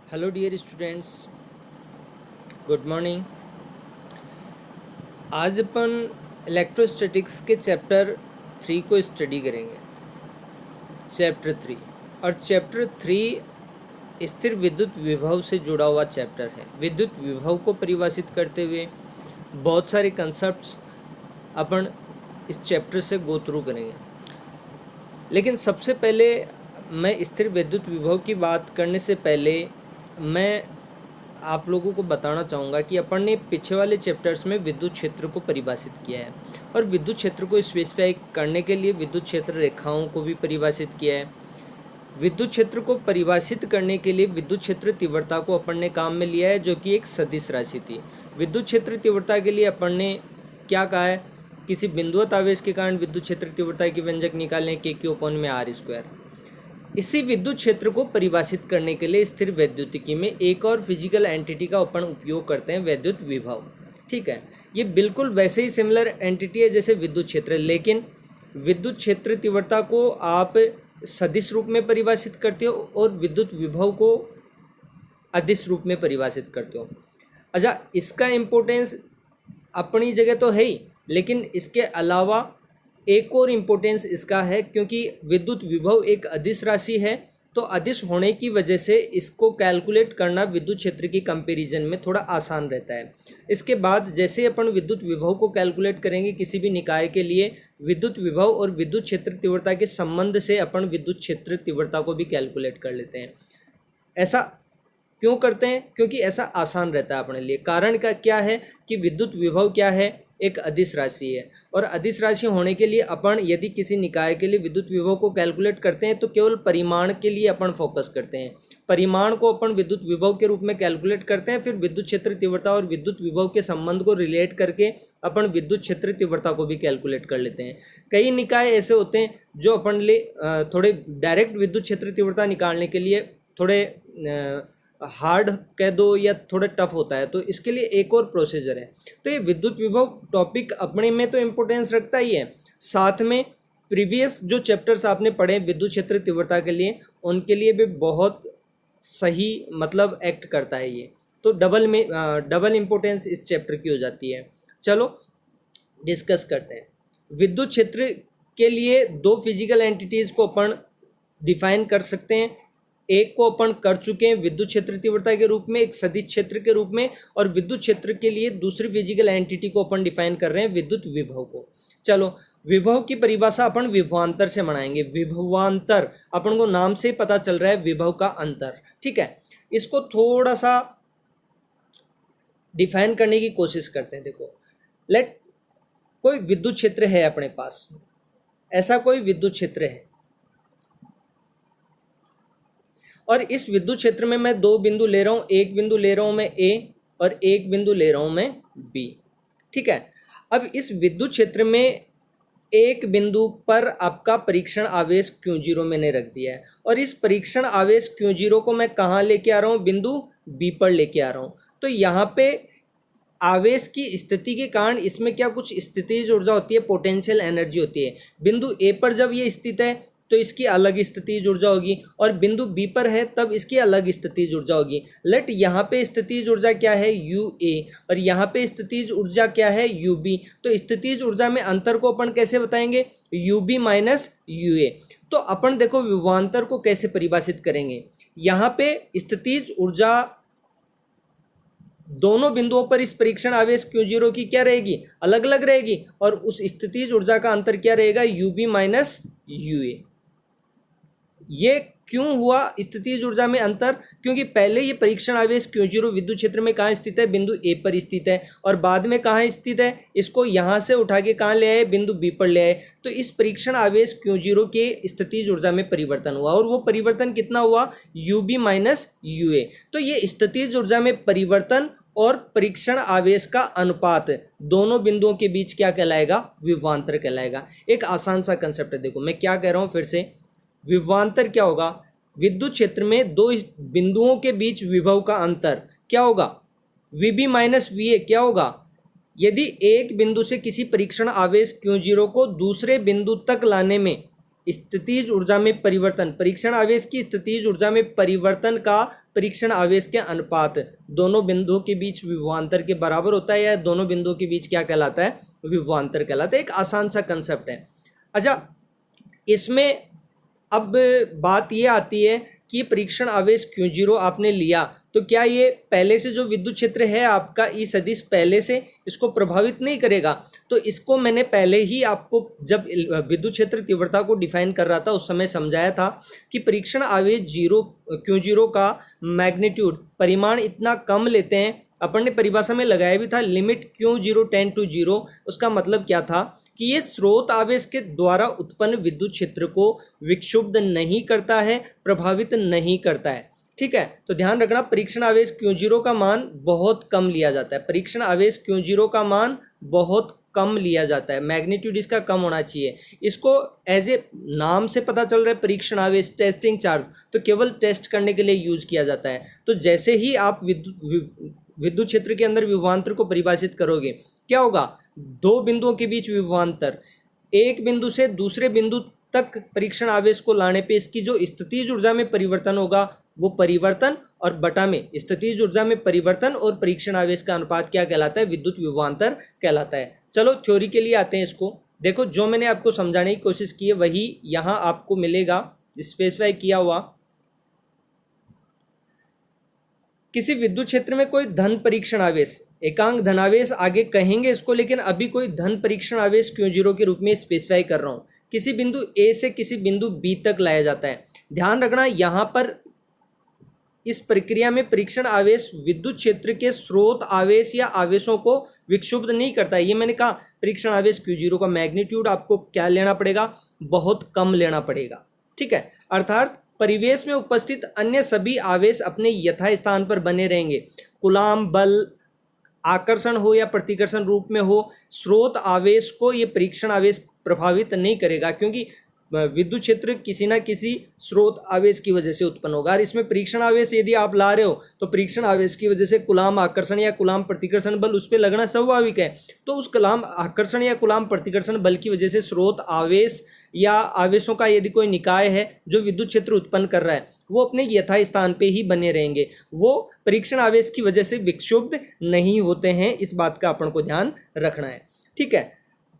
Hello dear students, good morning. आज अपन electrostatics के चैप्टर 3 को स्टडी करेंगे। चैप्टर 3 और चैप्टर 3 स्थिर विद्युत विभव से जुड़ा हुआ चैप्टर है। विद्युत विभव को परिभाषित करते हुए बहुत सारे कंसेप्ट्स अपन इस चैप्टर से गो थ्रू करेंगे। लेकिन सबसे पहले मैं स्थिर विद्युत विभव की बात करने से पहले मैं आप लोगों को बताना चाहूँगा कि अपन ने पीछे वाले चैप्टर्स में विद्युत क्षेत्र को परिभाषित किया है और विद्युत क्षेत्र को स्पेसिफाई करने के लिए विद्युत क्षेत्र रेखाओं को भी परिभाषित किया है। विद्युत क्षेत्र को परिभाषित करने के लिए विद्युत क्षेत्र तीव्रता को अपन ने काम में लिया है, जो कि एक सदिश राशि थी। विद्युत क्षेत्र तीव्रता के लिए अपन ने क्या कहा है, किसी बिंदुवत आवेश के कारण विद्युत क्षेत्र तीव्रता की व्यंजक निकालें Q/r²। इसी विद्युत क्षेत्र को परिभाषित करने के लिए स्थिर वैद्युतिकी में एक और फिजिकल एंटिटी का अपन उपयोग करते हैं, वैद्युत विभव। ठीक है, ये बिल्कुल वैसे ही सिमिलर एंटिटी है जैसे विद्युत क्षेत्र, लेकिन विद्युत क्षेत्र तीव्रता को आप सदिश रूप में परिभाषित करते हो और विद्युत विभव को अदिश रूप में परिभाषित करते हो। अच्छा, इसका इम्पोर्टेंस अपनी जगह तो है ही, लेकिन इसके अलावा एक और इम्पोर्टेंस इसका है, क्योंकि विद्युत विभव एक अदिश राशि है, तो अदिश होने की वजह से इसको कैलकुलेट करना विद्युत क्षेत्र की कंपैरिजन में थोड़ा आसान रहता है। इसके बाद जैसे अपन विद्युत विभव को कैलकुलेट करेंगे किसी भी निकाय के लिए, विद्युत विभव और विद्युत क्षेत्र तीव्रता के संबंध से अपन विद्युत क्षेत्र तीव्रता को भी कैलकुलेट कर लेते हैं। ऐसा क्यों करते हैं? क्योंकि ऐसा आसान रहता है अपने लिए। कारण का क्या है कि विद्युत विभव क्या है, एक अदिश राशि है, और अदिश राशि होने के लिए अपन यदि किसी निकाय के लिए विद्युत विभव को कैलकुलेट करते हैं तो केवल परिमाण के लिए अपन फोकस करते हैं। परिमाण को अपन विद्युत विभव के रूप में कैलकुलेट करते हैं, फिर विद्युत क्षेत्र तीव्रता और विद्युत विभव के संबंध को रिलेट करके अपन विद्युत क्षेत्र तीव्रता को भी कैलकुलेट कर लेते हैं। कई निकाय ऐसे होते हैं जो अपन ले थोड़े डायरेक्ट विद्युत क्षेत्र तीव्रता निकालने के लिए थोड़े हार्ड कह दो या थोड़ा टफ होता है, तो इसके लिए एक और प्रोसीजर है। तो ये विद्युत विभव टॉपिक अपने में तो इम्पोर्टेंस रखता ही है, साथ में प्रीवियस जो चैप्टर्स आपने पढ़े विद्युत क्षेत्र तीव्रता के लिए, उनके लिए भी बहुत सही मतलब एक्ट करता है ये। तो डबल इम्पोर्टेंस इस चैप्टर की हो जाती है। चलो डिस्कस करते हैं। विद्युत क्षेत्र के लिए दो फिजिकल एंटिटीज़ को अपन डिफाइन कर सकते हैं। एक को अपन कर चुके हैं विद्युत क्षेत्र तीव्रता के रूप में, एक सदिश क्षेत्र के रूप में, और विद्युत क्षेत्र के लिए दूसरी फिजिकल एंटिटी को अपन डिफाइन कर रहे हैं, विद्युत विभव को। चलो, विभव की परिभाषा अपन विभवांतर से बनाएंगे। विभवांतर अपन को नाम से पता चल रहा है, विभव का अंतर। ठीक है, इसको थोड़ा सा डिफाइन करने की कोशिश करते हैं। देखो, कोई विद्युत क्षेत्र है अपने पास, ऐसा कोई विद्युत क्षेत्र है, और इस विद्युत क्षेत्र में मैं दो बिंदु ले रहा हूँ, एक बिंदु ले रहा हूँ मैं ए और एक बिंदु ले रहा हूँ मैं बी। ठीक है, अब इस विद्युत क्षेत्र में एक बिंदु पर आपका परीक्षण आवेश Q0 मैंने रख दिया है, और इस परीक्षण आवेश Q0 को मैं कहाँ लेके आ रहा हूँ, बिंदु बी पर लेके आ रहा हूँ। तो यहाँ पे आवेश की स्थिति के कारण इसमें क्या कुछ स्थितिज ऊर्जा होती है, पोटेंशियल एनर्जी होती है। बिंदु ए पर जब ये स्थित है तो इसकी अलग स्थितिज ऊर्जा होगी, और बिंदु बी पर है तब इसकी अलग स्थितिज ऊर्जा होगी। लेट यहाँ पे स्थितिज ऊर्जा क्या है, UA, और यहाँ पे स्थितिज ऊर्जा क्या है, UB। तो स्थितिज ऊर्जा में अंतर को अपन कैसे बताएंगे, UB माइनस UA। तो अपन देखो विभवांतर को कैसे परिभाषित करेंगे। यहाँ पे स्थितिज ऊर्जा दोनों बिंदुओं पर इस परीक्षण आवेश Q0 की क्या रहेगी, अलग अलग रहेगी, और उस स्थितिज ऊर्जा का अंतर क्या रहेगा, UB माइनस UA। ये क्यों हुआ स्थितिज ऊर्जा में अंतर, क्योंकि पहले ये परीक्षण आवेश Q0 विद्युत क्षेत्र में कहाँ स्थित है, बिंदु ए पर स्थित है, और बाद में कहाँ स्थित है, इसको यहाँ से उठा के कहाँ ले आए, बिंदु बी पर ले आए। तो इस परीक्षण आवेश Q0 के स्थितिज ऊर्जा में परिवर्तन हुआ, और वो परिवर्तन कितना हुआ, UB माइनस UA। तो ये स्थितिज ऊर्जा में परिवर्तन और परीक्षण आवेश का अनुपात दोनों बिंदुओं के बीच क्या कहलाएगा, विभवांतर कहलाएगा। एक आसान सा कंसेप्ट है। देखो मैं क्या कह रहा हूँ फिर से, विभवांतर क्या होगा, विद्युत क्षेत्र में दो बिंदुओं के बीच विभव का अंतर क्या होगा, VB माइनस VA। क्या होगा, यदि एक बिंदु से किसी परीक्षण आवेश Q0 को दूसरे बिंदु तक लाने में स्थितिज ऊर्जा में परिवर्तन, परीक्षण आवेश की स्थितिज ऊर्जा में परिवर्तन का परीक्षण आवेश के अनुपात दोनों बिंदुओं के बीच विभवांतर के बराबर होता है, या दोनों बिंदुओं के बीच क्या कहलाता है, विभवांतर कहलाता है। एक आसान सा कंसेप्ट है। अच्छा, इसमें अब बात ये आती है कि परीक्षण आवेश Q0 आपने लिया, तो क्या ये पहले से जो विद्युत क्षेत्र है आपका ई सदिश पहले से इसको प्रभावित नहीं करेगा? तो इसको मैंने पहले ही आपको जब विद्युत क्षेत्र तीव्रता को डिफाइन कर रहा था उस समय समझाया था कि परीक्षण आवेश Q0 का मैग्नीट्यूड परिमाण इतना कम लेते हैं। अपन ने परिभाषा में लगाया भी था लिमिट Q0 टेंड टू 0। उसका मतलब क्या था कि ये स्रोत आवेश के द्वारा उत्पन्न विद्युत क्षेत्र को विक्षुब्ध नहीं करता है, प्रभावित नहीं करता है। ठीक है, तो ध्यान रखना परीक्षण आवेश Q0 का मान बहुत कम लिया जाता है। परीक्षण आवेश Q0 का मान बहुत कम लिया जाता है, मैग्नीट्यूड इसका कम होना चाहिए। इसको एज ए नाम से पता चल रहा है परीक्षण आवेश, टेस्टिंग चार्ज, तो केवल टेस्ट करने के लिए यूज किया जाता है। तो जैसे ही आप विद्युत क्षेत्र के अंदर विभवांतर को परिभाषित करोगे, क्या होगा, दो बिंदुओं के बीच विभवांतर, एक बिंदु से दूसरे बिंदु तक परीक्षण आवेश को लाने पे इसकी जो स्थितिज ऊर्जा में परिवर्तन होगा वो परिवर्तन, और बटा में स्थितिज ऊर्जा में परिवर्तन और परीक्षण आवेश का अनुपात क्या कहलाता है, विद्युत विभवांतर कहलाता है। चलो थ्योरी के लिए आते हैं। इसको देखो, जो मैंने आपको समझाने की कोशिश की है वही यहाँ आपको मिलेगा स्पेसिफाई किया हुआ। किसी विद्युत क्षेत्र में कोई धन परीक्षण आवेश, एकांक धनावेश आगे कहेंगे इसको, लेकिन अभी कोई धन परीक्षण आवेश Q0 के रूप में स्पेसिफाई कर रहा हूं, किसी बिंदु A से किसी बिंदु B तक लाया जाता है। ध्यान रखना यहां पर इस प्रक्रिया में परीक्षण आवेश विद्युत क्षेत्र के स्रोत आवेश या आवेशों को विक्षुब्ध नहीं करता है। ये मैंने कहा परीक्षण आवेश Q0 का मैग्नीट्यूड आपको क्या लेना पड़ेगा, बहुत कम लेना पड़ेगा। ठीक है, अर्थात परिवेश में उपस्थित अन्य सभी आवेश अपने यथास्थान पर बने रहेंगे। कूलाम बल आकर्षण हो या प्रतिकर्षण रूप में हो, स्रोत आवेश को ये परीक्षण आवेश प्रभावित नहीं करेगा, क्योंकि विद्युत क्षेत्र किसी ना किसी स्रोत आवेश की वजह से उत्पन्न होगा। और इसमें परीक्षण आवेश यदि आप ला रहे हो तो परीक्षण आवेश की वजह से कूलाम आकर्षण या कूलाम प्रतिकर्षण बल उस पर लगना स्वाभाविक है। तो उस कूलाम आकर्षण या कूलाम प्रतिकर्षण बल की वजह से स्रोत आवेश या आवेशों का यदि कोई निकाय है जो विद्युत क्षेत्र उत्पन्न कर रहा है वो अपने यथास्थान पे ही बने रहेंगे, वो परीक्षण आवेश की वजह से विक्षुब्ध नहीं होते हैं। इस बात का अपन को ध्यान रखना है। ठीक है,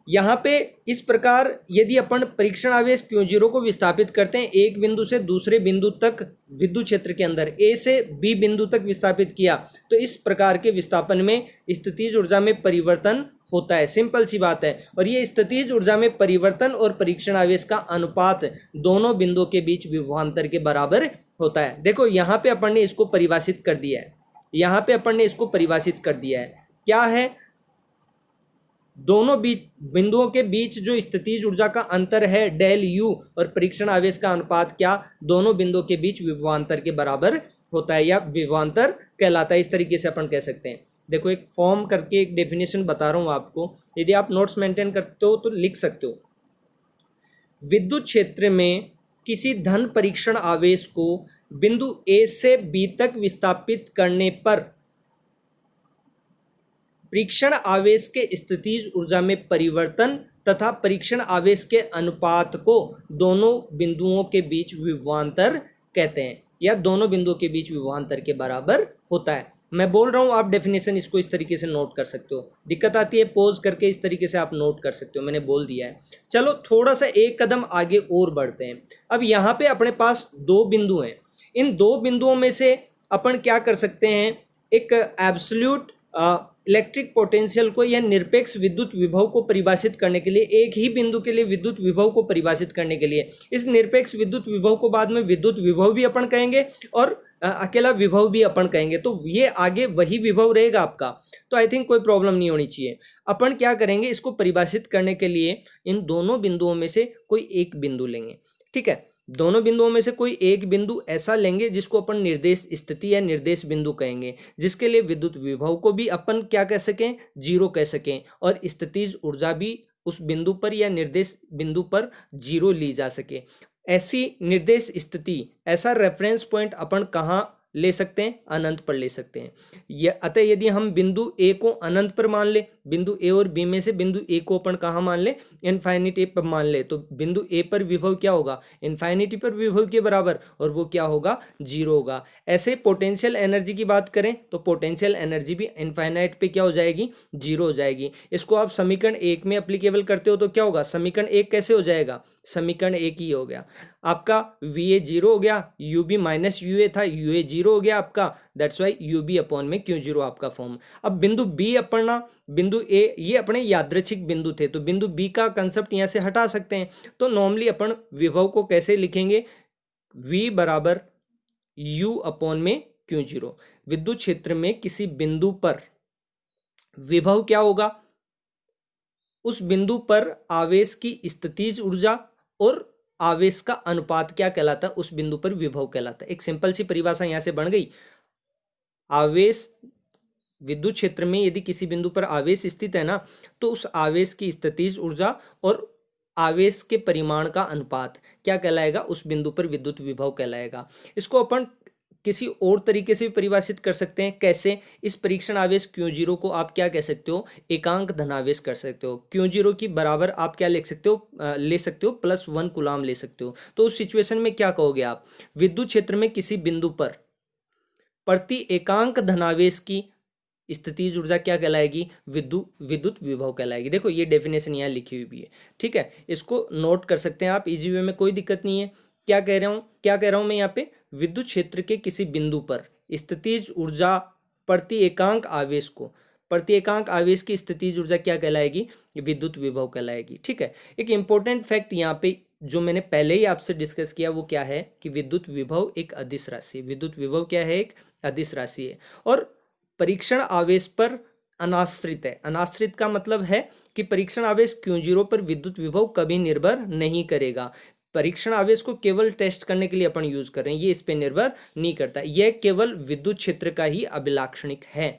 यहाँ पे इस प्रकार यदि अपन परीक्षण आवेश Q0 को विस्थापित करते हैं एक बिंदु से दूसरे बिंदु तक विद्युत क्षेत्र के अंदर, A से B बिंदु तक विस्थापित किया, तो इस प्रकार के विस्थापन में स्थितिज ऊर्जा में परिवर्तन होता है। सिंपल सी बात है। और ये स्थितिज ऊर्जा में परिवर्तन और परीक्षण आवेश का अनुपात दोनों बिंदुओं के बीच विभवांतर के बराबर होता है। देखो यहाँ पे अपन ने इसको परिभाषित कर दिया है, यहाँ पे अपन ने इसको परिभाषित कर दिया है। क्या है, दोनों बिंदुओं के बीच जो स्थितिज ऊर्जा का अंतर है डेल U और परीक्षण आवेश का अनुपात क्या दोनों बिंदुओं के बीच विभवांतर के बराबर होता है या विभवांतर कहलाता है। इस तरीके से अपन कह सकते हैं। देखो एक फॉर्म करके एक डेफिनेशन बता रहा हूं आपको, यदि आप नोट्स मेंटेन करते हो तो लिख सकते हो। विद्युत क्षेत्र में किसी धन परीक्षण आवेश को बिंदु A से B तक विस्थापित करने पर परीक्षण आवेश के स्थितिज ऊर्जा में परिवर्तन तथा परीक्षण आवेश के अनुपात को दोनों बिंदुओं के बीच विभवांतर कहते हैं या दोनों बिंदुओं के बीच विभवांतर के बराबर होता है। मैं बोल रहा हूं, आप डेफिनेशन इसको इस तरीके से नोट कर सकते हो। दिक्कत आती है पॉज करके इस तरीके से आप नोट कर सकते हो, मैंने बोल दिया है। चलो थोड़ा सा एक कदम आगे और बढ़ते हैं। अब यहाँ पे अपने पास दो बिंदु हैं, इन दो बिंदुओं में से अपन क्या कर सकते हैं, एक एब्सोल्यूट इलेक्ट्रिक पोटेंशियल को या निरपेक्ष विद्युत विभव को परिभाषित करने के लिए, एक ही बिंदु के लिए विद्युत विभव को परिभाषित करने के लिए इस निरपेक्ष विद्युत विभव को बाद में विद्युत विभव भी अपन कहेंगे और अकेला विभव भी अपन कहेंगे, तो ये आगे वही विभव रहेगा आपका। तो आई थिंक कोई प्रॉब्लम नहीं होनी चाहिए। अपन क्या करेंगे, इसको परिभाषित करने के लिए इन दोनों बिंदुओं में से कोई एक बिंदु लेंगे। ठीक है, दोनों बिंदुओं में से कोई एक बिंदु ऐसा लेंगे जिसको अपन निर्देश स्थिति या निर्देश बिंदु कहेंगे, जिसके लिए विद्युत विभव को भी अपन क्या कह सकें, जीरो कह सकें, और स्थितिज ऊर्जा भी उस बिंदु पर या निर्देश बिंदु पर जीरो ली जा सके। ऐसी निर्देश स्थिति, ऐसा रेफरेंस पॉइंट अपन कहाँ ले सकते हैं, अनंत पर ले सकते हैं। अतः यदि हम बिंदु ए को अनंत पर मान ले, बिंदु ए और बी में से बिंदु ए को अपन कहाँ मान ले, इनफाइनिटी पर मान ले, तो बिंदु ए पर विभव क्या होगा, इनफाइनिटी पर विभव के बराबर, और वो क्या होगा, जीरो होगा। ऐसे पोटेंशियल एनर्जी की बात करें तो पोटेंशियल एनर्जी भी इनफाइनाइट पे क्या हो जाएगी, जीरो हो जाएगी। इसको आप समीकरण एक में अप्लीकेबल करते हो तो क्या होगा, समीकरण एक कैसे हो जाएगा, समीकरण एक ही हो गया आपका, वी ए जीरो हो गया, U B minus U A था, यू ए जीरो हो गया आपका, that's why U B upon में क्यू जीरो आपका फॉर्म। अब बिंदु बी अपना, बिंदु ए ये अपने यादृच्छिक बिंदु थे, तो बिंदु बी का कंसेप्ट यहां से हटा सकते हैं। तो नॉर्मली अपन विभव को कैसे लिखेंगे, v बराबर u अपॉन में क्यू जीरो। विद्युत क्षेत्र में किसी बिंदु पर विभव क्या होगा, उस बिंदु पर आवेश की स्थितिज ऊर्जा और आवेश का अनुपात क्या कहलाता है, उस बिंदु पर विभव कहलाता है। एक सिंपल सी परिभाषा यहां से बन गई, आवेश विद्युत क्षेत्र में यदि किसी बिंदु पर आवेश स्थित है ना, तो उस आवेश की स्थितिज ऊर्जा और आवेश के परिमाण का अनुपात क्या कहलाएगा, उस बिंदु पर विद्युत विभव कहलाएगा। इसको अपन किसी और तरीके से भी परिभाषित कर सकते हैं, कैसे, इस परीक्षण आवेश क्यू जीरो को आप क्या कह सकते हो, एकांक धनावेश कर सकते हो। क्यू जीरो की बराबर आप क्या लिख सकते हो, ले सकते हो +1 कूलाम ले सकते हो। तो उस सिचुएशन में क्या कहोगे आप, विद्युत क्षेत्र में किसी बिंदु पर प्रति एकांक धनावेश की स्थितिज ऊर्जा क्या कहलाएगी, विद्युत विभव कहलाएगी। देखो ये डेफिनेशन यहाँ लिखी हुई भी है, ठीक है, इसको नोट कर सकते हैं आप इजी वे में, कोई दिक्कत नहीं है। क्या कह रहा हूं मैं यहाँ पे, विद्युत क्षेत्र के किसी बिंदु पर स्थितिज ऊर्जा प्रति एकांक आवेश को, प्रति एकांक आवेश की स्थितिज ऊर्जा क्या कहलाएगी, विद्युत विभव कहलाएगी। ठीक है, एक इंपॉर्टेंट फैक्ट यहाँ पे जो मैंने पहले ही आपसे डिस्कस किया वो क्या है कि विद्युत विभव एक अदिश राशि, विद्युत विभव क्या है, एक अदिश राशि है, और परीक्षण आवेश पर अनाश्रित है। अनाश्रित का मतलब है कि परीक्षण आवेश क्यू जीरो पर विद्युत विभव कभी निर्भर नहीं करेगा। परीक्षण आवेश को केवल टेस्ट करने के लिए अपन यूज कर रहे हैं, ये इस पे निर्भर नहीं करता, यह केवल विद्युत क्षेत्र का ही अभिलाक्षणिक है।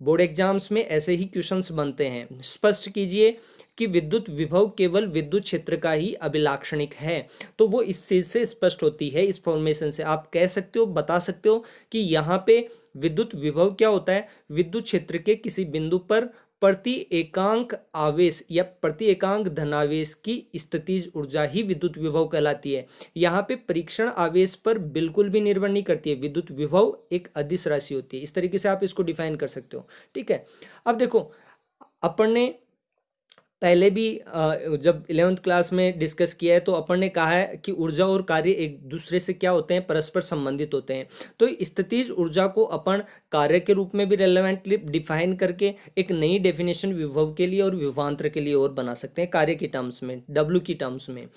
बोर्ड एग्जाम्स में ऐसे ही क्वेश्चंस बनते हैं, स्पष्ट कीजिए कि विद्युत विभव केवल विद्युत क्षेत्र का ही अभिलाक्षणिक है। तो वो इस चीज से स्पष्ट होती है, इस फॉर्मेशन से आप कह सकते हो, बता सकते हो कि यहाँ पे विद्युत विभव क्या होता है, विद्युत क्षेत्र के किसी बिंदु पर प्रति एकांक आवेश या प्रति एकांक धनावेश की स्थितिज ऊर्जा ही विद्युत विभव कहलाती है। यहाँ पे परीक्षण आवेश पर बिल्कुल भी निर्भर नहीं करती है, विद्युत विभव एक अदिश राशि होती है। इस तरीके से आप इसको डिफाइन कर सकते हो। ठीक है, अब देखो अपन ने पहले भी जब 11th क्लास में डिस्कस किया है तो अपन ने कहा है कि ऊर्जा और कार्य एक दूसरे से क्या होते हैं, परस्पर संबंधित होते हैं। तो स्थितिज ऊर्जा को अपन कार्य के रूप में भी रेलेवेंटली डिफाइन करके एक नई डेफिनेशन विभव के लिए और विभवांतर के लिए और बना सकते हैं। कार्य की टर्म्स में, W की टर्म्स में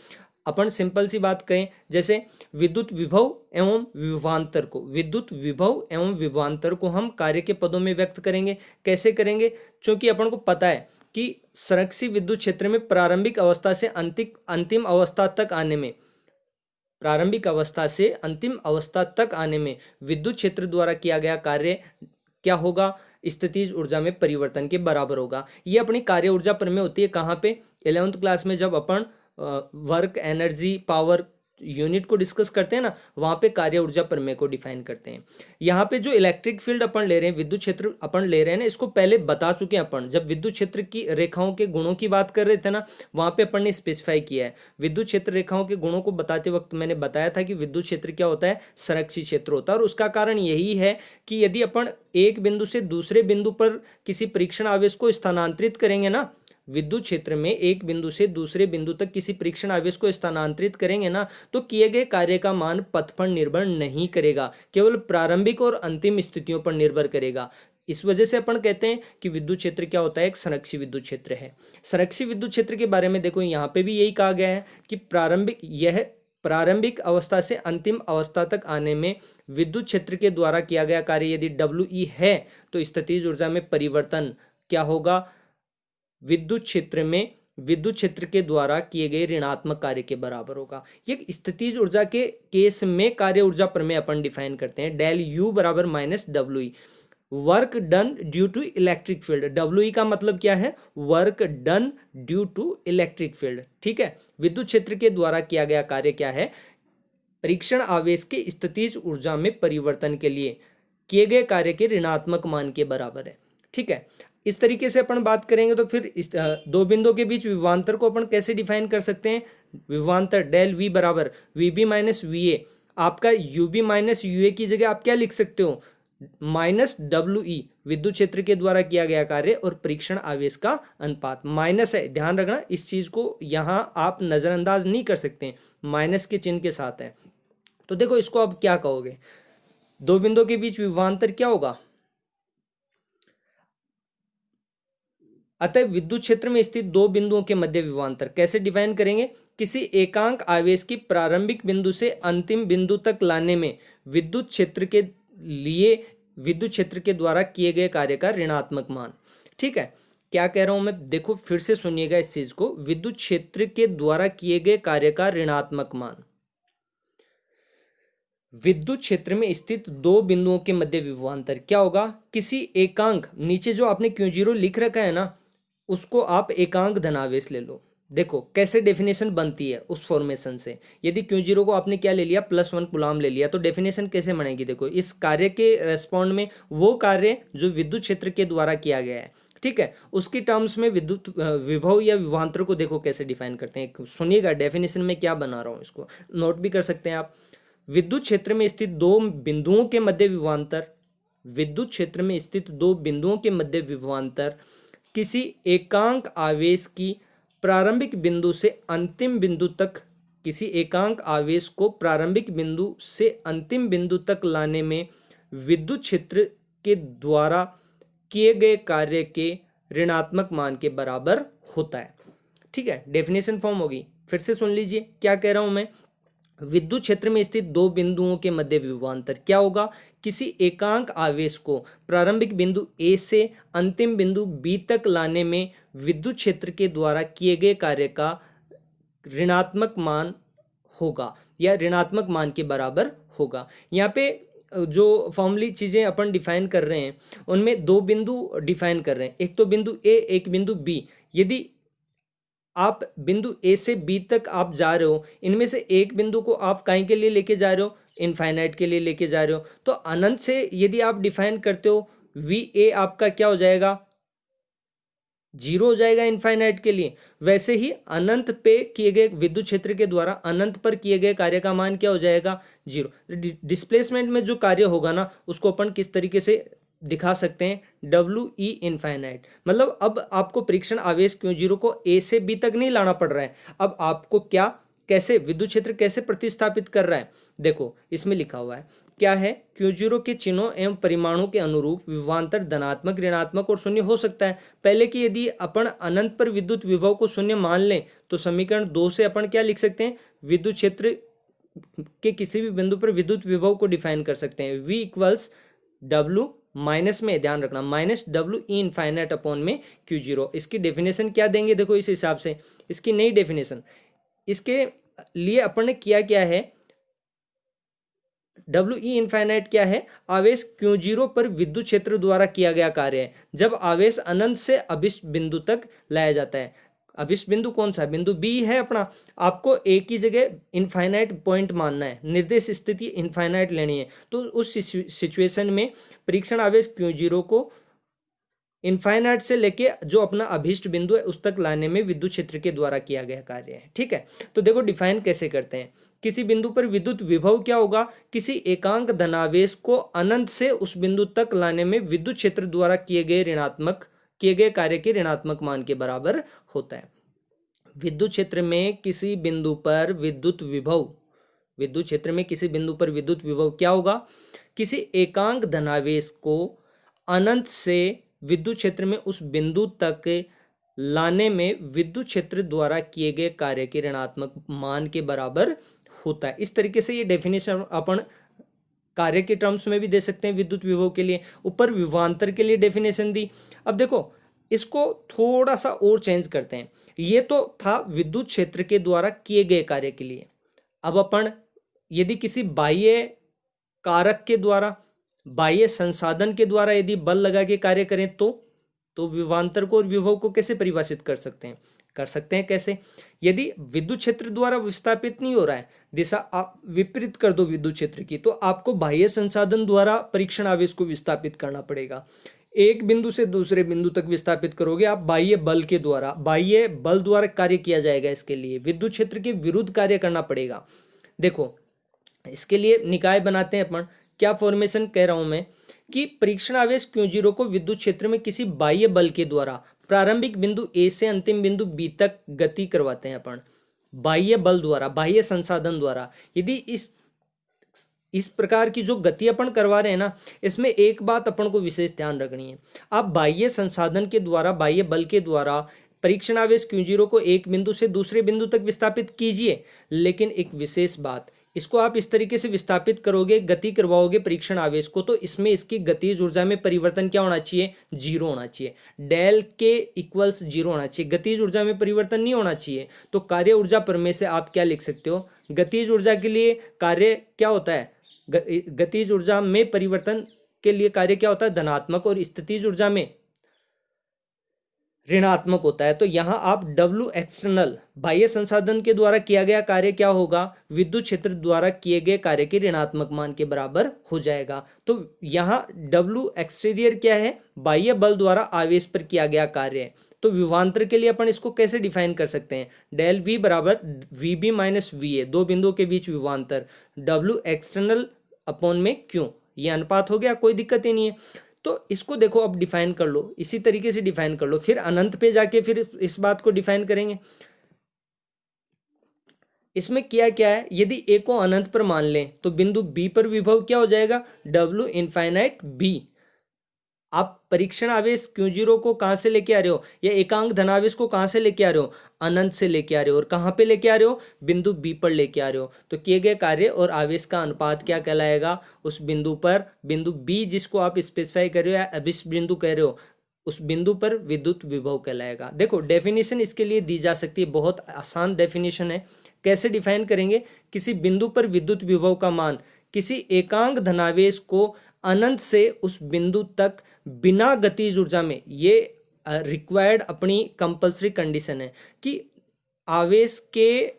अपन सिंपल सी बात कहें, जैसे विद्युत विभव एवं विभवांतर को, विद्युत विभव एवं विभवांतर को हम कार्य के पदों में व्यक्त करेंगे। कैसे करेंगे, क्योंकि अपन को पता है कि संरक्षित विद्युत क्षेत्र में प्रारंभिक अवस्था से अंतिम अवस्था तक आने में, प्रारंभिक अवस्था से अंतिम अवस्था तक आने में विद्युत क्षेत्र द्वारा किया गया कार्य क्या होगा, स्थितिज ऊर्जा में परिवर्तन के बराबर होगा। ये अपनी कार्य ऊर्जा प्रमेय होती है कहाँ पे, 11th क्लास में जब अपन वर्क एनर्जी पावर यूनिट को डिस्कस करते हैं ना, वहां पे कार्य ऊर्जा प्रमेय को डिफाइन करते हैं। यहाँ पे जो इलेक्ट्रिक फील्ड अपन ले रहे हैं, विद्युत क्षेत्र अपन ले रहे हैं ना, इसको पहले बता चुके हैं अपन, जब विद्युत क्षेत्र की रेखाओं के गुणों की बात कर रहे थे ना, वहां पे अपन ने स्पेसिफाई किया है। विद्युत क्षेत्र रेखाओं के गुणों को बताते वक्त मैंने बताया था कि विद्युत क्षेत्र क्या होता है, संरक्षित क्षेत्र होता है, और उसका कारण यही है कि यदि अपन एक बिंदु से दूसरे बिंदु पर किसी परीक्षण आवेश को स्थानांतरित करेंगे ना, विद्युत क्षेत्र में एक बिंदु से दूसरे बिंदु तक किसी परीक्षण आवेश को स्थानांतरित करेंगे ना, तो किए गए कार्य का मान पथ पर निर्भर नहीं करेगा, केवल प्रारंभिक और अंतिम स्थितियों पर निर्भर करेगा। इस वजह से अपन कहते हैं कि विद्युत क्षेत्र क्या होता है, एक संरक्षित विद्युत क्षेत्र है। संरक्षित विद्युत क्षेत्र के बारे में देखो, यहाँ पे भी यही कहा गया है कि प्रारंभिक अवस्था से अंतिम अवस्था तक आने में विद्युत क्षेत्र के द्वारा किया गया कार्य यदि WE है, तो स्थितिज ऊर्जा में परिवर्तन क्या होगा, विद्युत क्षेत्र के द्वारा किए गए ऋणात्मक कार्य के बराबर होगा। ये स्थितिज ऊर्जा के केस में कार्य ऊर्जा प्रमेय अपन डिफाइन करते हैं, डेल U बराबर -WE, work done due to electric field. WE का मतलब क्या है, work done due to electric field. ठीक है, विद्युत क्षेत्र के द्वारा किया गया कार्य क्या है, परीक्षण आवेश के स्थितिज ऊर्जा में परिवर्तन के लिए किए गए कार्य के ऋणात्मक मान के बराबर है। ठीक है, इस तरीके से अपन बात करेंगे तो फिर इस दो बिंदुओं के बीच विभवांतर को अपन कैसे डिफाइन कर सकते हैं? विभवांतर डेल वी बराबर V B minus V A. आपका U B minus U A की जगह आप क्या लिख सकते हो? माइनस डब्ल्यू ई, विद्युत क्षेत्र के द्वारा किया गया कार्य और परीक्षण आवेश का अनुपात। माइनस है, ध्यान रखना, इस चीज को यहां आप नजरअंदाज नहीं कर सकते, माइनस के चिन्ह के साथ है। तो देखो इसको अब क्या कहोगे? दो बिंदुओं के बीच विभवांतर क्या होगा? अतः विद्युत क्षेत्र में स्थित दो बिंदुओं के मध्य विभवांतर कैसे डिफाइन करेंगे? किसी एकांक आवेश की प्रारंभिक बिंदु से अंतिम बिंदु तक लाने में विद्युत क्षेत्र के लिए विद्युत क्षेत्र के द्वारा किए गए कार्य का ऋणात्मक मान। ठीक है, क्या कह रहा हूं मैं? देखो फिर से सुनिएगा इस चीज को, विद्युत क्षेत्र के द्वारा किए गए कार्य का ऋणात्मक मान। विद्युत क्षेत्र में स्थित दो बिंदुओं के मध्य विभवांतर क्या होगा? किसी एकांक, नीचे जो आपने Q0 लिख रखा है ना, उसको आप एकांक धनावेश ले लो। देखो कैसे डेफिनेशन बनती है उस फॉर्मेशन से। यदि Q0 को आपने क्या ले लिया? +1 कूलाम ले लिया, तो डेफिनेशन कैसे बनेगी? देखो इस कार्य के रेस्पॉन्ड में वो कार्य जो विद्युत क्षेत्र के द्वारा किया गया है, ठीक है, उसकी टर्म्स में विद्युत विभव या विभवांतर को देखो कैसे डिफाइन करते हैं। सुनिएगा डेफिनेशन में क्या बना रहा हूं, इसको नोट भी कर सकते हैं आप। विद्युत क्षेत्र में स्थित दो बिंदुओं के मध्य विभवांतर, विद्युत क्षेत्र में स्थित दो बिंदुओं के मध्य विभवांतर किसी एकांक आवेश की प्रारंभिक बिंदु से अंतिम बिंदु तक, किसी एकांक आवेश को प्रारंभिक बिंदु से अंतिम बिंदु तक लाने में विद्युत क्षेत्र के द्वारा किए गए कार्य के ऋणात्मक मान के बराबर होता है। ठीक है, डेफिनेशन फॉर्म होगी, फिर से सुन लीजिए क्या कह रहा हूं मैं। विद्युत क्षेत्र में स्थित दो बिंदुओं के मध्य विभवांतर क्या होगा? किसी एकांक आवेश को प्रारंभिक बिंदु ए से अंतिम बिंदु बी तक लाने में विद्युत क्षेत्र के द्वारा किए गए कार्य का ऋणात्मक मान होगा या ऋणात्मक मान के बराबर होगा। यहाँ पे जो फॉर्मली चीजें अपन डिफाइन कर रहे हैं उनमें दो बिंदु डिफाइन कर रहे हैं, एक तो बिंदु ए, एक बिंदु बी। यदि आप बिंदु ए से बी तक आप जा रहे हो, इनमें से एक बिंदु को आप कहीं के लिए लेके जा रहे हो? इनफाइनाइट के लिए लेके जा रहे हो, तो अनंत से यदि आप डिफाइन करते हो, वी ए आपका क्या हो जाएगा? 0 हो जाएगा इनफाइनाइट के लिए। वैसे ही अनंत पे किए गए विद्युत क्षेत्र के द्वारा अनंत पर किए गए कार्य का मान क्या हो जाएगा? 0। डिस्प्लेसमेंट में जो कार्य होगा ना, उसको अपन किस तरीके से दिखा सकते हैं? W E infinite. मतलब अब आपको परीक्षण आवेश Q0 को ए से बी तक नहीं लाना पड़ रहा है, अब आपको क्या, कैसे विद्युत क्षेत्र कैसे प्रतिस्थापित कर रहा है? देखो इसमें लिखा हुआ है क्या है? Q0 के चिन्हों एवं परिमाणों के अनुरूप विभवांतर धनात्मक, ऋणात्मक और शून्य हो सकता है। पहले की यदि अपन अनंत पर विद्युत विभव को शून्य मान लें तो समीकरण 2 से अपन क्या लिख सकते हैं? विद्युत क्षेत्र के किसी भी बिंदु पर विद्युत विभव को डिफाइन कर सकते हैं। V इक्वल्स W माइनस में, ध्यान रखना, minus W E infinite upon में Q0। इसकी डेफिनेशन क्या देंगे? देखो इस हिसाब से इसकी नई डेफिनेशन, इसके लिए अपन ने किया क्या है? डब्ल्यू ई इनफाइनाइट क्या है? आवेश Q0 पर विद्युत क्षेत्र द्वारा किया गया कार्य है जब आवेश अनंत से अभिष्ट बिंदु तक लाया जाता है। अभिष्ट बिंदु कौन सा? बिंदु बी है अपना। आपको ए की जगह इनफाइनाइट पॉइंट मानना है, निर्देश स्थिति इनफाइनाइट लेनी है। तो उस सिचुएशन में परीक्षण आवेश Q0 को इनफाइनाइट से लेके जो अपना अभीष्ट बिंदु है उस तक लाने में विद्युत क्षेत्र के द्वारा किया गया कार्य है। ठीक है, तो देखो डिफाइन कैसे करते हैं। किसी बिंदु पर विद्युत विभव क्या होगा? किसी एकांक धनावेश को अनंत से उस बिंदु तक लाने में विद्युत क्षेत्र द्वारा किए गए कार्य के ऋणात्मक मान के बराबर होता है। विद्युत क्षेत्र में किसी बिंदु पर विद्युत विभव, विद्युत क्षेत्र में किसी बिंदु पर विद्युत विभव क्या होगा? किसी एकांक धनावेश को अनंत से विद्युत क्षेत्र में उस बिंदु तक लाने में विद्युत क्षेत्र द्वारा किए गए कार्य के ऋणात्मक मान के बराबर होता है। इस तरीके से ये डेफिनेशन अपन कार्य के टर्म्स में भी दे सकते हैं विद्युत विभव के लिए। ऊपर विभवांतर के लिए डेफिनेशन दी। अब देखो इसको थोड़ा सा और चेंज करते हैं। ये तो था विद्युत क्षेत्र के द्वारा किए गए कार्य के लिए। अब अपन यदि किसी बाह्य कारक के द्वारा, बाह्य संसाधन के द्वारा यदि बल लगा के कार्य करें तो विभवांतर को और विभव को कैसे परिभाषित कर सकते हैं? कर सकते हैं कैसे? यदि विद्युत क्षेत्र द्वारा विस्थापित नहीं हो रहा है, दिशा आप विपरीत कर दो विद्युत क्षेत्र की, तो आपको बाह्य संसाधन द्वारा परीक्षण आवेश को विस्थापित करना पड़ेगा। एक बिंदु से दूसरे बिंदु तक विस्थापित करोगे आप बाह्य बल के द्वारा, बाह्य बल द्वारा कार्य किया जाएगा। इसके लिए विद्युत क्षेत्र के विरुद्ध कार्य करना पड़ेगा। देखो इसके लिए निकाय बनाते हैं अपन। क्या फॉर्मेशन कह रहा हूं मैं कि परीक्षण आवेश Q0 को विद्युत क्षेत्र में किसी बाह्य बल के द्वारा प्रारंभिक बिंदु ए से अंतिम बिंदु बी तक गति करवाते हैं अपन, बाह्य बल द्वारा, बाह्य संसाधन द्वारा। यदि इस प्रकार की जो गति अपन करवा रहे हैं ना, इसमें एक बात अपन को विशेष ध्यान रखनी है। आप बाह्य संसाधन के द्वारा, बाह्य बल के द्वारा परीक्षण आवेश Q0 को एक बिंदु से दूसरे बिंदु तक विस्थापित कीजिए, लेकिन एक विशेष बात, इसको आप इस तरीके से विस्थापित करोगे, गति करवाओगे परीक्षण आवेश को, तो इसमें इसकी गतिज ऊर्जा में परिवर्तन क्या होना चाहिए? जीरो होना चाहिए। डेल के इक्वल्स जीरो होना चाहिए, गतिज ऊर्जा में परिवर्तन नहीं होना चाहिए। तो कार्य ऊर्जा प्रमेय से आप क्या लिख सकते हो? गतिज ऊर्जा के लिए कार्य क्या होता है? गतिज ऊर्जा में परिवर्तन के लिए कार्य क्या होता है? धनात्मक, और स्थितिज ऊर्जा में ऋणात्मक होता है। तो यहां आप W एक्सटर्नल, बाह्य संसाधन के द्वारा किया गया कार्य क्या होगा? विद्युत क्षेत्र द्वारा किए गए कार्य के ऋणात्मक मान के बराबर हो जाएगा। तो यहां W एक्सटीरियर क्या है? बाह्य बल द्वारा आवेश पर किया गया कार्य है। तो विभवांतर के लिए अपन इसको कैसे डिफाइन कर सकते हैं? डेल V बराबर VB माइनस VA, दो बिंदुओं के बीच विभवांतर, W एक्सटर्नल अपॉन में Q, ये अनुपात हो गया, कोई दिक्कत ही नहीं है। तो इसको देखो अब डिफाइन कर लो, इसी तरीके से डिफाइन कर लो, फिर अनंत पे जाके फिर इस बात को डिफाइन करेंगे। इसमें किया क्या है? यदि ए को अनंत पर मान लें तो बिंदु बी पर विभव क्या हो जाएगा? W infinite B. आप परीक्षण आवेश Q0 को कहां से लेके आ रहे हो, या एकांक धनावेश को कहां से लेके आ रहे हो? अनंत से लेके आ रहे हो। और कहां पे लेके आ रहे हो? बिंदु बी पर लेके आ रहे हो। तो किए गए कार्य और आवेश का अनुपात क्या कहलाएगा? उस बिंदु पर, बिंदु बी जिसको आप स्पेसिफाई कर रहे हो या अभिष्ट बिंदु कह रहे हो, उस बिंदु पर विद्युत विभव कहलाएगा। देखो डेफिनेशन इसके लिए दी जा सकती है, बहुत आसान डेफिनेशन है। कैसे डिफाइन करेंगे? किसी बिंदु पर विद्युत विभव का मान किसी एकांक धनावेश को अनंत से उस बिंदु तक बिना गतिज ऊर्जा में, ये रिक्वायर्ड अपनी कंपल्सरी कंडीशन है कि आवेश के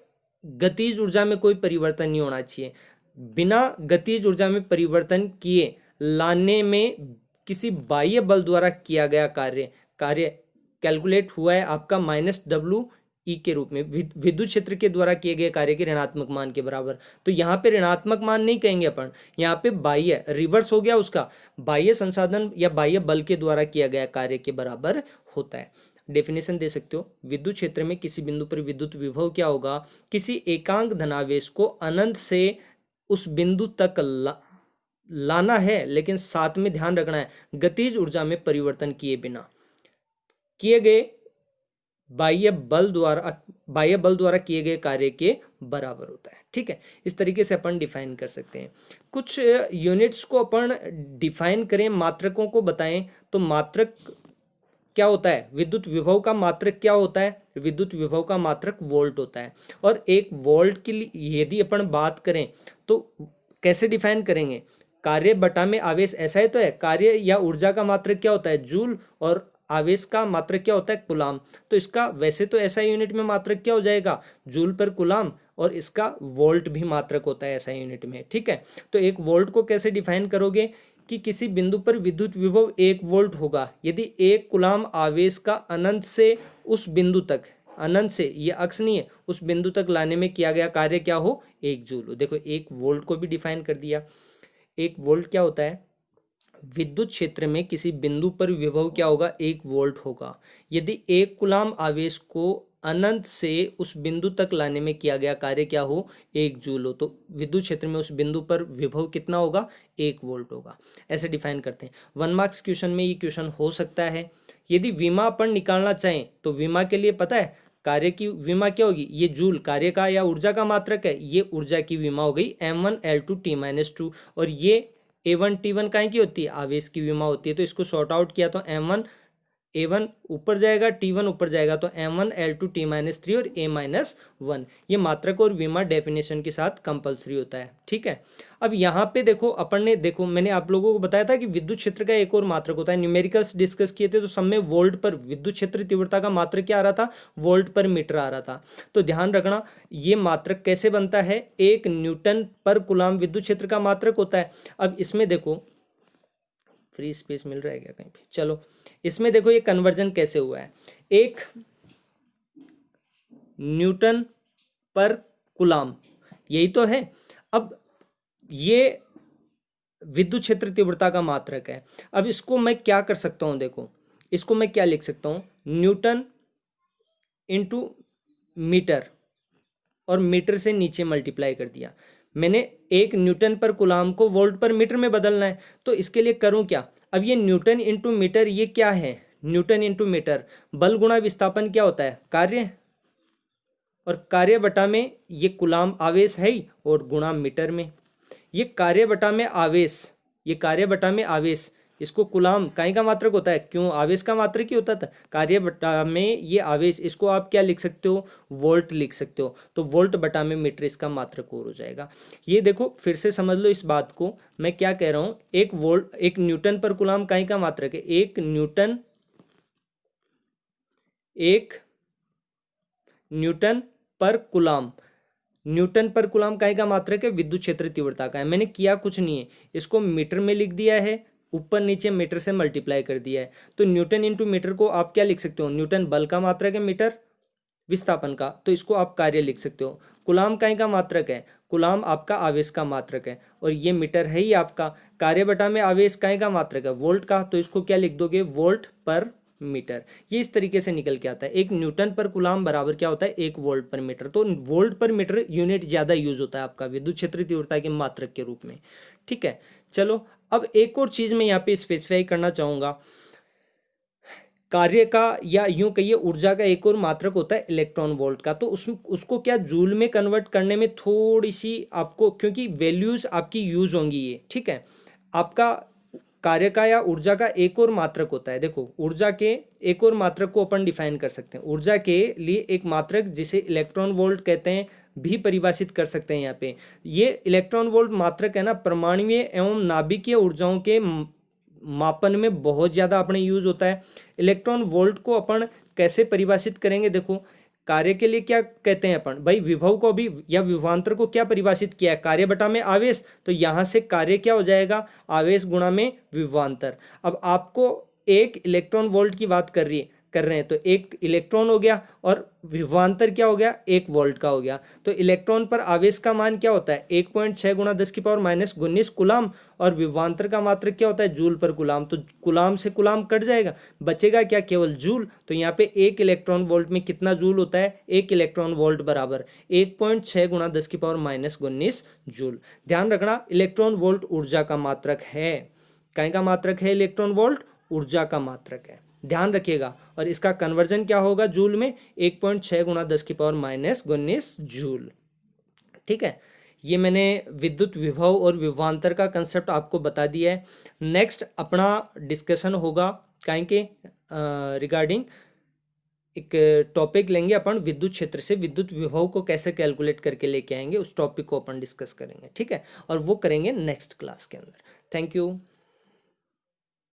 गतिज ऊर्जा में कोई परिवर्तन नहीं होना चाहिए। बिना गतिज ऊर्जा में परिवर्तन किए लाने में किसी बाह्य बल द्वारा किया गया कार्य कैलकुलेट हुआ है आपका -W ई के रूप में, विद्युत क्षेत्र के द्वारा किए गए कार्य के ऋणात्मक मान के बराबर। तो यहाँ पे ऋणात्मक मान नहीं कहेंगे अपन, यहाँ पे बाह्य, रिवर्स हो गया उसका, बाह्य संसाधन या बाह्य बल के द्वारा किया गया कार्य के बराबर होता है। डेफिनेशन दे सकते हो, विद्युत क्षेत्र में किसी बिंदु पर विद्युत विभव क्या होगा? किसी एकांक धनावेश को अनंत से उस बिंदु तक लाना है, लेकिन साथ में ध्यान रखना है गतिज ऊर्जा में परिवर्तन किए बिना, किए गए बाह्य बल द्वारा किए गए कार्य के बराबर होता है। ठीक है, इस तरीके से अपन डिफाइन कर सकते हैं। कुछ यूनिट्स को अपन डिफाइन करें, मात्रकों को बताएं, तो मात्रक क्या होता है? विद्युत विभव का मात्रक क्या होता है? विद्युत विभव का मात्रक वोल्ट होता है। और एक वोल्ट के लिए यदि अपन बात करें तो कैसे डिफाइन करेंगे? कार्य बटा में आवेश, ऐसा ही तो है। कार्य या ऊर्जा का मात्रक क्या होता है? जूल, और आवेश का मात्रक क्या होता है? कूलाम। तो इसका वैसे तो ऐसा यूनिट में मात्रक क्या हो जाएगा? जूल पर कूलाम, और इसका वोल्ट भी मात्रक होता है ऐसा यूनिट में। ठीक है, तो एक वोल्ट को कैसे डिफाइन करोगे कि किसी बिंदु पर विद्युत विभव 1 वोल्ट होगा यदि 1 कूलाम आवेश का अनंत से उस बिंदु तक, अनंत से, ये अक्ष नहीं है, उस बिंदु तक लाने में किया गया कार्य क्या हो? 1 जूल हो। देखो 1 वोल्ट को भी डिफाइन कर दिया। 1 वोल्ट क्या होता है? विद्युत क्षेत्र में किसी बिंदु पर विभव क्या होगा? 1 वोल्ट होगा यदि 1 कूलाम आवेश को अनंत से उस बिंदु तक लाने में किया गया कार्य क्या हो? 1 जूल हो। तो विद्युत क्षेत्र में उस बिंदु पर विभव कितना होगा? 1 वोल्ट होगा। ऐसे डिफाइन करते हैं। 1 मार्क्स क्वेश्चन में ये क्वेश्चन हो सकता है। यदि विमा अपन निकालना चाहें तो विमा के लिए पता है कार्य की विमा क्या होगी? ये जूल कार्य का या ऊर्जा का मात्रक है, ये ऊर्जा की विमा हो गई M1L2T-2। और ये A1 T1 काहे की होती है? आवेश की विमा होती है। तो इसको सॉर्ट आउट किया तो M1 A1 ऊपर जाएगा, T1 ऊपर जाएगा, तो M1L2T-3 और A-1, ये मात्रक और विमा डेफिनेशन के साथ कंपलसरी होता है। ठीक है, अब यहाँ पे देखो अपन ने, देखो मैंने आप लोगों को बताया था कि विद्युत क्षेत्र का एक और मात्रक होता है। न्यूमेरिकल्स डिस्कस किए थे तो सब में वोल्ट पर, विद्युत क्षेत्र तीव्रता का मात्रक क्या आ रहा था? वोल्ट पर मीटर आ रहा था। तो ध्यान रखना ये मात्रक कैसे बनता है? 1 न्यूटन पर कूलाम विद्युत क्षेत्र का मात्रक होता है। अब इसमें देखो फ्री स्पेस मिल रहा है क्या कहीं पे? चलो इसमें देखो ये कन्वर्जन कैसे हुआ है। एक न्यूटन पर कुलाम, यही तो है। अब ये विद्युत क्षेत्र तीव्रता का मात्रक है। अब इसको मैं क्या कर सकता हूं, देखो इसको मैं क्या लिख सकता हूं, न्यूटन इंटू मीटर, और मीटर से नीचे मल्टीप्लाई कर दिया मैंने। एक न्यूटन पर कुलाम को वोल्ट पर मीटर में बदलना है, तो इसके लिए करूं क्या, अब ये न्यूटन इंटू मीटर ये क्या है, न्यूटन इंटू मीटर, बल गुणा विस्थापन क्या होता है, कार्य, और कार्य बटा में ये कुलाम आवेश है ही, और गुणा मीटर में ये कार्य बटा में आवेश, ये कार्य बटा में आवेश, इसको कुलाम काहे का मात्रक होता है, क्यों आवेश का मात्रक ही होता था, कार्य बटा में ये आवेश, इसको आप क्या लिख सकते हो, वोल्ट लिख सकते हो, तो वोल्ट बटा में मीटर इसका मात्रक और हो जाएगा। ये देखो फिर से समझ लो इस बात को, मैं क्या कह रहा हूं, एक वोल्ट, एक न्यूटन पर कुलाम काहे का मात्रक है, एक न्यूटन पर कुलाम, न्यूटन पर कुलाम काहे का मात्रक है, विद्युत क्षेत्र तीव्रता का है। मैंने किया कुछ नहीं है, इसको मीटर में लिख दिया है, ऊपर नीचे मीटर से मल्टीप्लाई कर दिया है। तो न्यूटन इंटू मीटर को आप क्या लिख सकते हो, न्यूटन बल का मात्रक है, मीटर विस्थापन का, तो इसको आप कार्य लिख सकते हो। कुलाम काहे का मात्रक है, कुलाम आपका आवेश का मात्रक है, और ये मीटर है ही आपका। कार्य बटा में आवेश काहे का मात्रक है, वोल्ट का, तो इसको क्या लिख दोगे, वोल्ट पर मीटर। ये इस तरीके से निकल के आता है, एक न्यूटन पर कुलाम बराबर क्या होता है, एक वोल्ट पर मीटर। तो वोल्ट पर मीटर यूनिट ज्यादा यूज होता है आपका विद्युत क्षेत्र तीव्रता के मात्रक के रूप में। ठीक है, चलो अब एक और चीज मैं यहाँ पे स्पेसिफाई करना चाहूंगा, कार्य का या यूं कहिए ऊर्जा का एक और मात्रक होता है इलेक्ट्रॉन वोल्ट का। तो उसको क्या जूल में कन्वर्ट करने में थोड़ी सी आपको, क्योंकि वैल्यूज आपकी यूज होंगी ये, ठीक है। आपका कार्य का या ऊर्जा का एक और मात्रक होता है, देखो ऊर्जा के एक और मात्रक को अपन डिफाइन कर सकते हैं। ऊर्जा के लिए एक मात्रक जिसे इलेक्ट्रॉन वोल्ट कहते हैं भी परिभाषित कर सकते हैं यहाँ पे। ये इलेक्ट्रॉन वोल्ट मात्रक है ना, परमाणुीय एवं नाभिकीय ऊर्जाओं के मापन में बहुत ज़्यादा अपने यूज होता है। इलेक्ट्रॉन वोल्ट को अपन कैसे परिभाषित करेंगे, देखो कार्य के लिए क्या कहते हैं अपन, भाई विभव को भी या विभवांतर को क्या परिभाषित किया है, कार्य बटा में आवेश, तो यहां से कार्य क्या हो जाएगा, आवेश गुणा में विभवांतर। अब आपको एक इलेक्ट्रॉन वोल्ट की बात कर रहे हैं, तो एक इलेक्ट्रॉन हो गया और विभवांतर क्या हो गया, 1 वोल्ट का हो गया। तो इलेक्ट्रॉन पर आवेश का मान क्या होता है, 1.6 गुणा 10⁻⁻⁹ कुलाम, और विभवांतर का मात्रक क्या होता है, जूल पर कुलाम। तो कुलाम से कुलाम कट जाएगा, बचेगा क्या, केवल जूल। तो यहाँ पे 1 इलेक्ट्रॉन वोल्ट में कितना जूल होता है, 1 इलेक्ट्रॉन वोल्ट बराबर 1.6 गुणा 10⁻⁻⁹ जूल। ध्यान रखना, इलेक्ट्रॉन वोल्ट ऊर्जा का मात्रक है। काहे का मात्रक है, इलेक्ट्रॉन वोल्ट ऊर्जा का मात्रक है, ध्यान रखिएगा। और इसका कन्वर्जन क्या होगा जूल में, 1.6 गुणा 10⁻⁻⁹ जूल। ठीक है, ये मैंने विद्युत विभव और विभवांतर का कंसेप्ट आपको बता दिया है। नेक्स्ट अपना डिस्कशन होगा काहे के रिगार्डिंग एक टॉपिक लेंगे अपन, विद्युत क्षेत्र से विद्युत विभव को कैसे कैलकुलेट करके लेके आएंगे, उस टॉपिक को अपन डिस्कस करेंगे। ठीक है, और वो करेंगे नेक्स्ट क्लास के अंदर। Thank you.